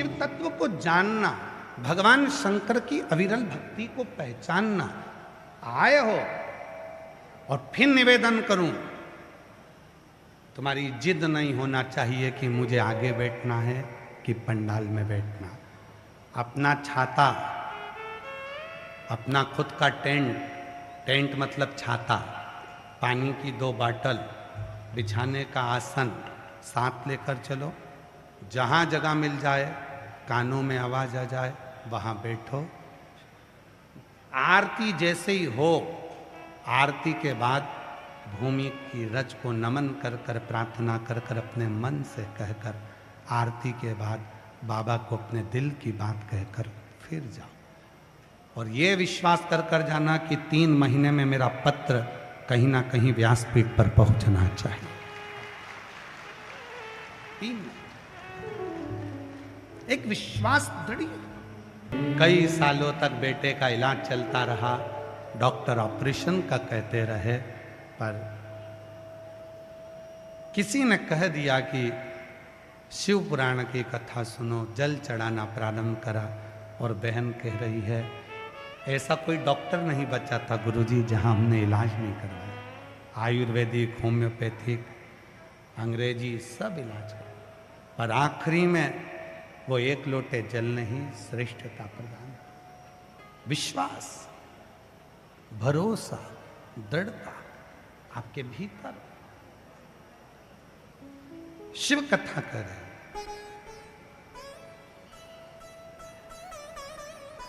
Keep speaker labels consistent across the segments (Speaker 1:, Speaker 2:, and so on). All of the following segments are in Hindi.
Speaker 1: शिव तत्व को जानना, भगवान शंकर की अविरल भक्ति को पहचानना, आए हो और फिर निवेदन करूं, तुम्हारी जिद नहीं होना चाहिए कि मुझे आगे बैठना है कि पंडाल में बैठना। अपना छाता, अपना खुद का टेंट, टेंट मतलब छाता, पानी की 2 बाटल, बिछाने का आसन साथ लेकर चलो। जहाँ जगह मिल जाए, कानों में आवाज आ जाए, वहाँ बैठो। आरती जैसे ही हो, आरती के बाद भूमि की रज को नमन कर कर, प्रार्थना कर कर, अपने मन से कहकर, आरती के बाद बाबा को अपने दिल की बात कहकर फिर जाओ। और ये विश्वास कर कर जाना कि 3 महीने में मेरा पत्र कहीं ना कहीं व्यासपीठ पर पहुंचना चाहिए। 3 एक विश्वास दृढ़। कई सालों तक बेटे का इलाज चलता रहा, डॉक्टर ऑपरेशन का कहते रहे, पर किसी ने कह दिया कि शिव पुराण की कथा सुनो। जल चढ़ाना प्रारंभ करा और बहन कह रही है, ऐसा कोई डॉक्टर नहीं बचा था गुरुजी जहां हमने इलाज नहीं करवाया। आयुर्वेदिक, होम्योपैथिक, अंग्रेजी सब इलाज कर, पर आखिरी में वो 1 लोटे जल ने ही श्रेष्ठता प्रदान। विश्वास, भरोसा, दृढ़ता आपके भीतर। शिव कथा कर रहे हैं।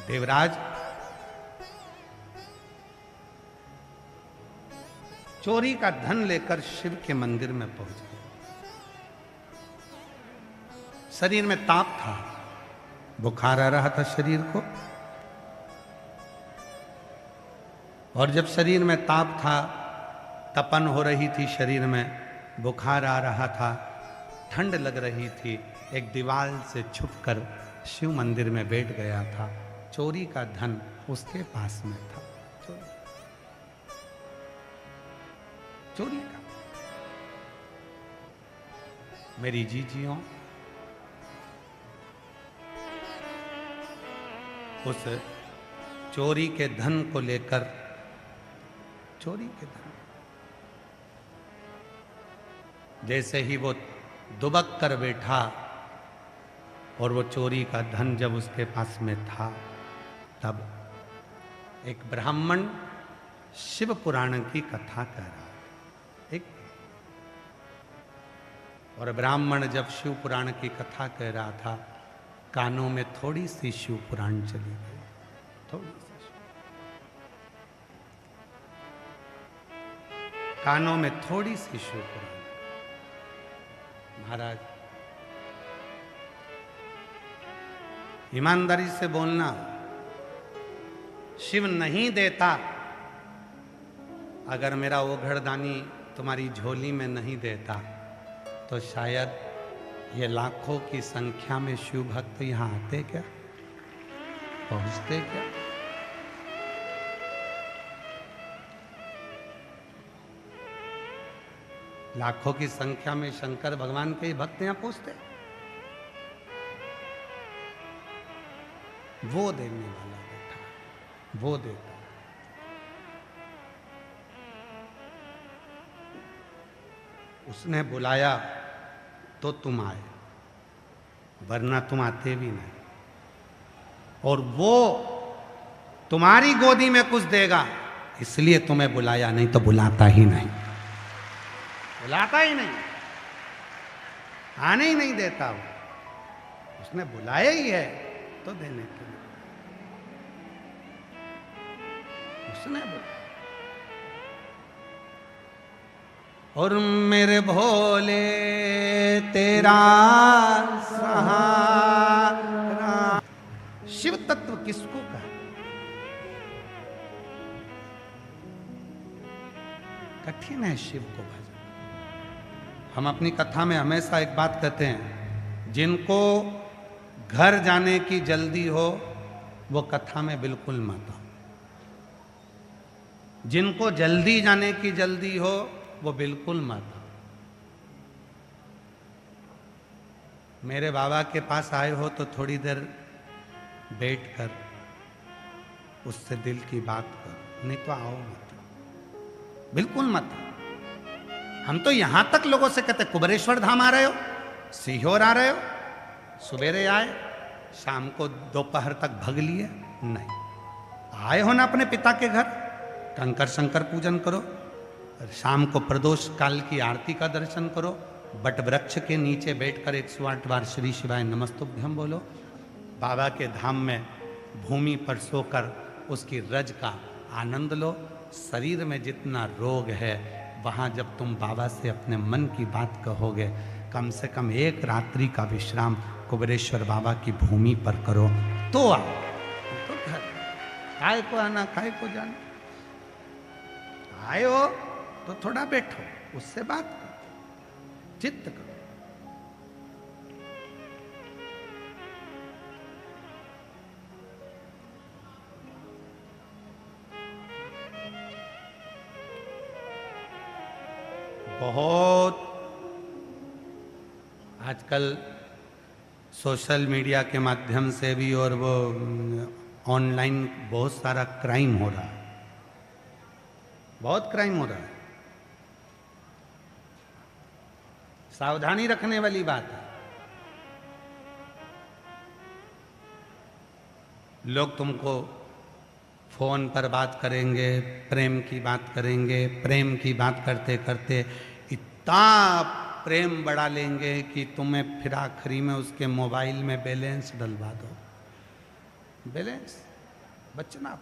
Speaker 1: देवराज चोरी का धन लेकर शिव के मंदिर में पहुंच गए। शरीर में ताप था, बुखार आ रहा था शरीर को, और जब शरीर में ताप था, तपन हो रही थी शरीर में, बुखार आ रहा था, ठंड लग रही थी, एक दीवार से छुपकर शिव मंदिर में बैठ गया था। चोरी का धन उसके पास में था। चोरी का। मेरी जीजियों, उस चोरी के धन को लेकर, चोरी के धन, जैसे ही वो दुबक कर बैठा और वो चोरी का धन जब उसके पास में था, तब एक ब्राह्मण शिव पुराण की कथा कह रहा है। एक और ब्राह्मण जब शिव पुराण की कथा कह रहा था, कानों में थोड़ी सी शिव पुराण चली गई, थोड़ी सी कानों में थोड़ी सी शिव पुराण। महाराज, ईमानदारी से बोलना, शिव नहीं देता। अगर मेरा वो घड़दानी तुम्हारी झोली में नहीं देता, तो शायद ये लाखों की संख्या में शिव भक्त यहां आते क्या, पहुंचते क्या? लाखों की संख्या में शंकर भगवान के भक्त यहां पहुंचते। वो देने वाला बैठा, वो देता। उसने बुलाया तो तुम आए, वरना तुम आते भी नहीं। और वो तुम्हारी गोदी में कुछ देगा, इसलिए तुम्हें बुलाया, नहीं तो बुलाता ही नहीं, बुलाता ही नहीं, आने ही नहीं देता। वो उसने बुलाया ही है तो देने के लिए उसने बोला। और मेरे भोले तेरा सहारा। शिव तत्व किसको कहा? कठिन है शिव को भजना। हम अपनी कथा में हमेशा एक बात कहते हैं, जिनको घर जाने की जल्दी हो वो कथा में बिल्कुल मत आओ। जिनको जल्दी जाने की जल्दी हो वो बिल्कुल मत आओ। मेरे बाबा के पास आए हो तो थोड़ी देर बैठकर उससे दिल की बात करो, नहीं तो आओ मत, बिल्कुल मत। हम तो यहां तक लोगों से कहते कुबेरेश्वर धाम आ रहे हो, सीहोर आ रहे हो, सवेरे आए शाम को दोपहर तक भग लिए, नहीं। आए हो ना अपने पिता के घर, कंकर शंकर पूजन करो, शाम को प्रदोष काल की आरती का दर्शन करो, बट वृक्ष के नीचे बैठकर 108 बार श्री शिवाय नमस्तुभ्यम बोलो, बाबा के धाम में भूमि पर सोकर उसकी रज का आनंद लो। शरीर में जितना रोग है वहाँ जब तुम बाबा से अपने मन की बात कहोगे, कम से कम एक रात्रि का विश्राम कुबेरेश्वर बाबा की भूमि पर करो तो आओ, तो घर काय को आना काय को जाना। आए हो तो थोड़ा बैठो, उससे बात करो, चित्त करो। बहुत आजकल सोशल मीडिया के माध्यम से भी और वो ऑनलाइन बहुत सारा क्राइम हो रहा है, बहुत क्राइम हो रहा है। सावधानी रखने वाली बात है। लोग तुमको फोन पर बात करेंगे, प्रेम की बात करेंगे, प्रेम की बात करते करते इतना प्रेम बढ़ा लेंगे कि तुम्हें फिर आखिरी में उसके मोबाइल में बैलेंस डलवा दो। बैलेंस बचना।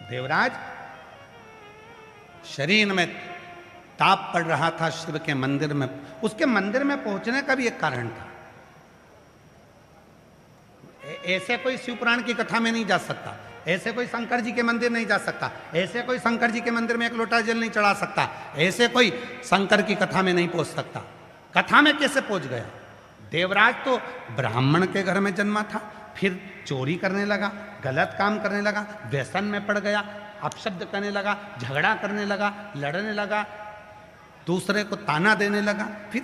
Speaker 1: देवराज शरीर में ताप पड़ रहा था शिव के मंदिर में, उसके मंदिर में पहुंचने का भी एक कारण था। ऐसे कोई शिव पुराण की कथा में नहीं जा सकता, ऐसे कोई शंकर जी के मंदिर नहीं जा सकता, ऐसे कोई शंकर जी के मंदिर में एक लोटा जल नहीं चढ़ा सकता, ऐसे कोई शंकर की कथा में नहीं पहुंच सकता। कथा में कैसे पहुंच गया? देवराज तो ब्राह्मण के घर में जन्मा था, फिर चोरी करने लगा, गलत काम करने लगा, व्यसन में पड़ गया, अपशब्द करने लगा, झगड़ा करने लगा, लड़ने लगा, दूसरे को ताना देने लगा। फिर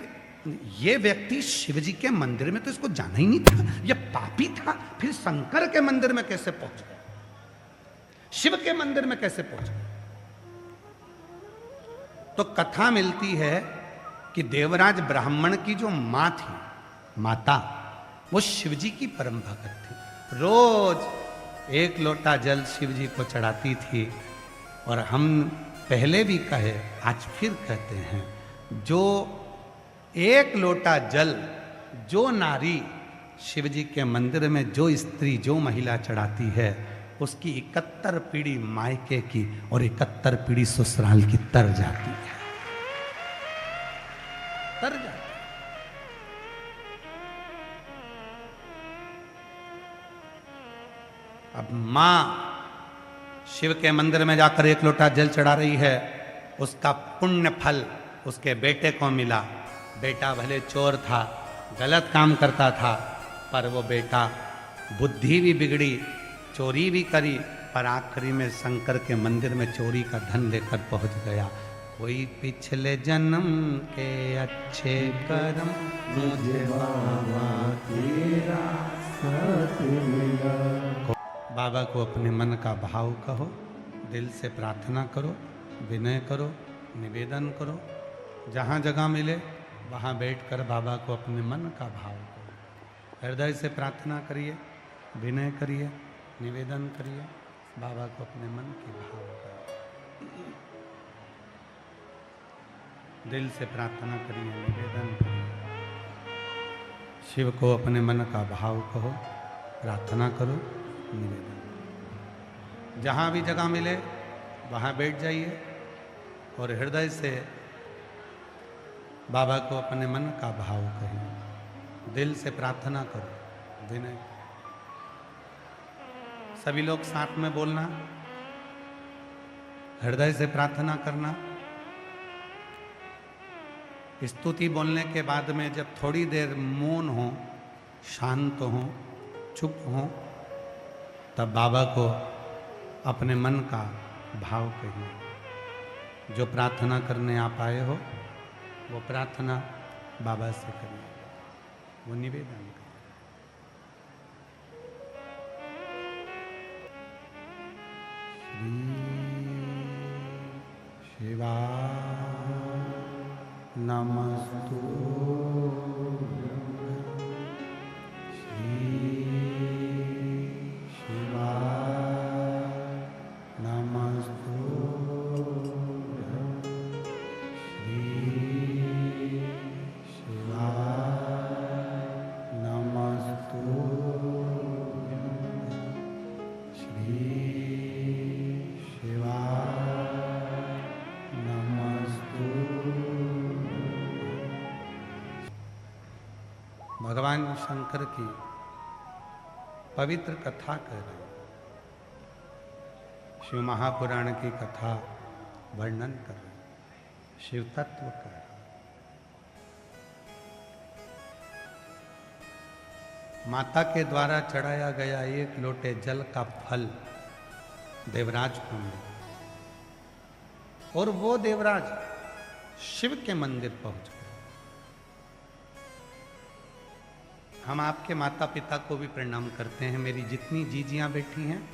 Speaker 1: ये व्यक्ति शिवजी के मंदिर में तो इसको जाना ही नहीं था, ये पापी था, फिर शंकर के मंदिर में कैसे पहुंच गया, शिव के मंदिर में कैसे पहुंच गया? तो कथा मिलती है कि देवराज ब्राह्मण की जो मां थी, माता, वो शिवजी की परम भक्त थी। रोज एक लोटा जल शिवजी को चढ़ाती थी। और हम पहले भी कहे, आज फिर कहते हैं, जो एक लोटा जल जो नारी शिवजी के मंदिर में, जो स्त्री, जो महिला चढ़ाती है, उसकी 71 पीढ़ी मायके की और 71 पीढ़ी ससुराल की तर जाती है, तर जाती है। अब मां शिव के मंदिर में जाकर एक लोटा जल चढ़ा रही है, उसका पुण्य फल उसके बेटे को मिला। बेटा भले चोर था, गलत काम करता था, पर वो बेटा बुद्धि भी बिगड़ी, चोरी भी करी, पर आखिरी में शंकर के मंदिर में चोरी का धन लेकर पहुंच गया। कोई पिछले जन्म के अच्छे कर्म मुझे बाबा तेरा साथ मिला। बाबा को अपने मन का भाव कहो, दिल से प्रार्थना करो, विनय करो, निवेदन करो। जहाँ जगह मिले वहाँ बैठकर बाबा को अपने मन का भाव करो, हृदय से प्रार्थना करिए, विनय करिए, निवेदन करिए, बाबा को अपने मन के भाव करो, दिल से प्रार्थना करिए, निवेदन करिए। शिव को अपने मन का भाव कहो, प्रार्थना करो, निवेदन। जहाँ भी जगह मिले वहाँ बैठ जाइए और हृदय से बाबा को अपने मन का भाव कहिए, दिल से प्रार्थना करो, विनय। सभी लोग साथ में बोलना, हृदय से प्रार्थना करना। स्तुति बोलने के बाद में जब थोड़ी देर मौन हो, शांत हो, चुप हो, तब बाबा को अपने मन का भाव कहिए। जो प्रार्थना करने आप आए हो वो प्रार्थना बाबा से करिए, वो निवेदन करिए। श्री शिवाय नमस्तु। श्री शिवाय नमस्तु। भगवान शंकर की पवित्र कथा कह रहे हैं, शिव महापुराण की कथा वर्णन कर रहे हैं, शिव तत्व कर रहे हैं। माता के द्वारा चढ़ाया गया एक लोटे जल का फल देवराज को मिला और वो देवराज शिव के मंदिर पहुंच गए। हम आपके माता पिता को भी प्रणाम करते हैं। मेरी जितनी जीजियां बैठी हैं,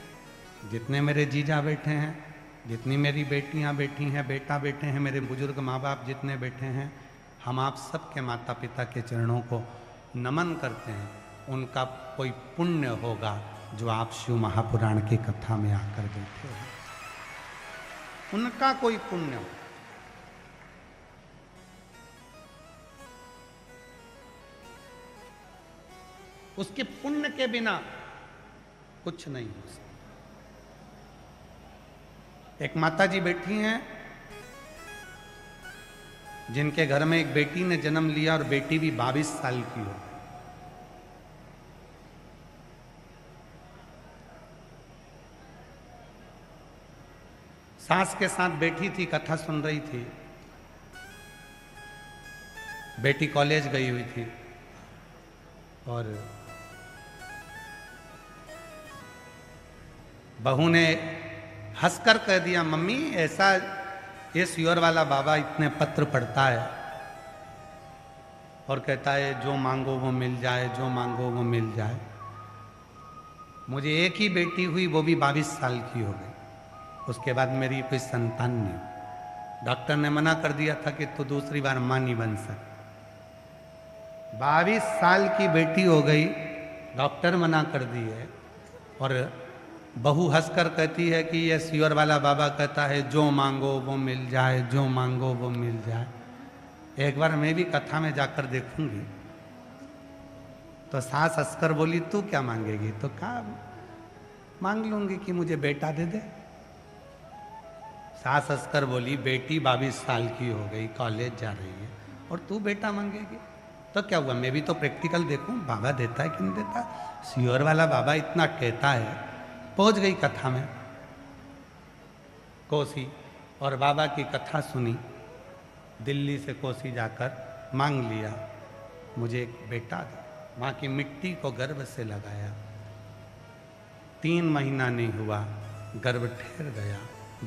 Speaker 1: जितने मेरे जीजा बैठे हैं, जितनी मेरी बेटियां बैठी हैं, बेटा बैठे हैं, मेरे बुजुर्ग माँ बाप जितने बैठे हैं, हम आप सबके माता पिता के चरणों को नमन करते हैं। उनका कोई पुण्य होगा जो आप शिव महापुराण की कथा में आकर बैठे हैं, उनका कोई पुण्य हो। उसके पुण्य के बिना कुछ नहीं हो सकता। एक माता जी बैठी हैं जिनके घर में एक बेटी ने जन्म लिया और बेटी भी 22 साल की हो गई। सास के साथ बैठी थी, कथा सुन रही थी। बेटी कॉलेज गई हुई थी और बहू ने हंसकर कह दिया, मम्मी ऐसा ये सियोर वाला बाबा इतने पत्र पढ़ता है और कहता है जो मांगो वो मिल जाए, जो मांगो वो मिल जाए। मुझे एक ही बेटी हुई, वो भी 22 साल की हो गई। उसके बाद मेरी कोई संतान नहीं। डॉक्टर ने मना कर दिया था कि तू दूसरी बार मां नहीं बन सकती। 22 साल की बेटी हो गई, डॉक्टर मना कर दी है और बहू हंसकर कहती है कि ये सियोर वाला बाबा कहता है जो मांगो वो मिल जाए, जो मांगो वो मिल जाए। एक बार मैं भी कथा में जाकर देखूंगी। तो सास हंसकर बोली तू क्या मांगेगी? तो कहा मांग लूंगी कि मुझे बेटा दे दे। सास हंसकर बोली बेटी 22 साल की हो गई, कॉलेज जा रही है और तू बेटा मांगेगी? तो क्या हुआ, मैं भी तो प्रैक्टिकल देखूं बाबा देता है कि नहीं देता। सियोर वाला बाबा इतना कहता है। पहुंच गई कथा में कोसी और बाबा की कथा सुनी। दिल्ली से कोसी जाकर मांग लिया मुझे एक बेटा दे। माँ की मिट्टी को गर्भ से लगाया, 3 महीना नहीं हुआ, गर्भ ठहर गया।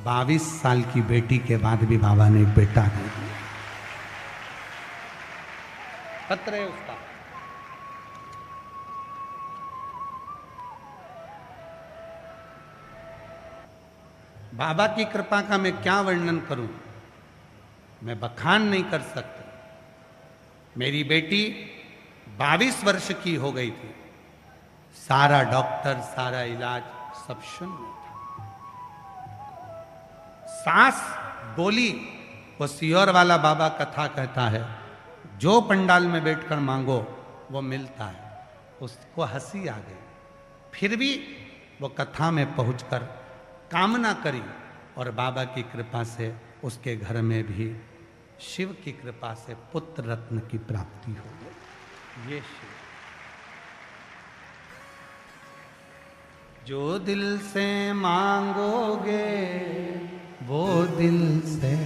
Speaker 1: 22 साल की बेटी के बाद भी बाबा ने एक बेटा दे दिया। पत्र है उसका। बाबा की कृपा का मैं क्या वर्णन करूं, मैं बखान नहीं कर सकता। मेरी बेटी 22 वर्ष की हो गई थी, सारा डॉक्टर सारा इलाज सब शून्य था। सास बोली, वो सियोर वाला बाबा कथा कहता है जो पंडाल में बैठकर मांगो वो मिलता है। उसको हंसी आ गई, फिर भी वो कथा में पहुंचकर कामना करी और बाबा की कृपा से उसके घर में भी शिव की कृपा से पुत्र रत्न की प्राप्ति हो गई। ये शिव जो दिल से मांगोगे वो दिल से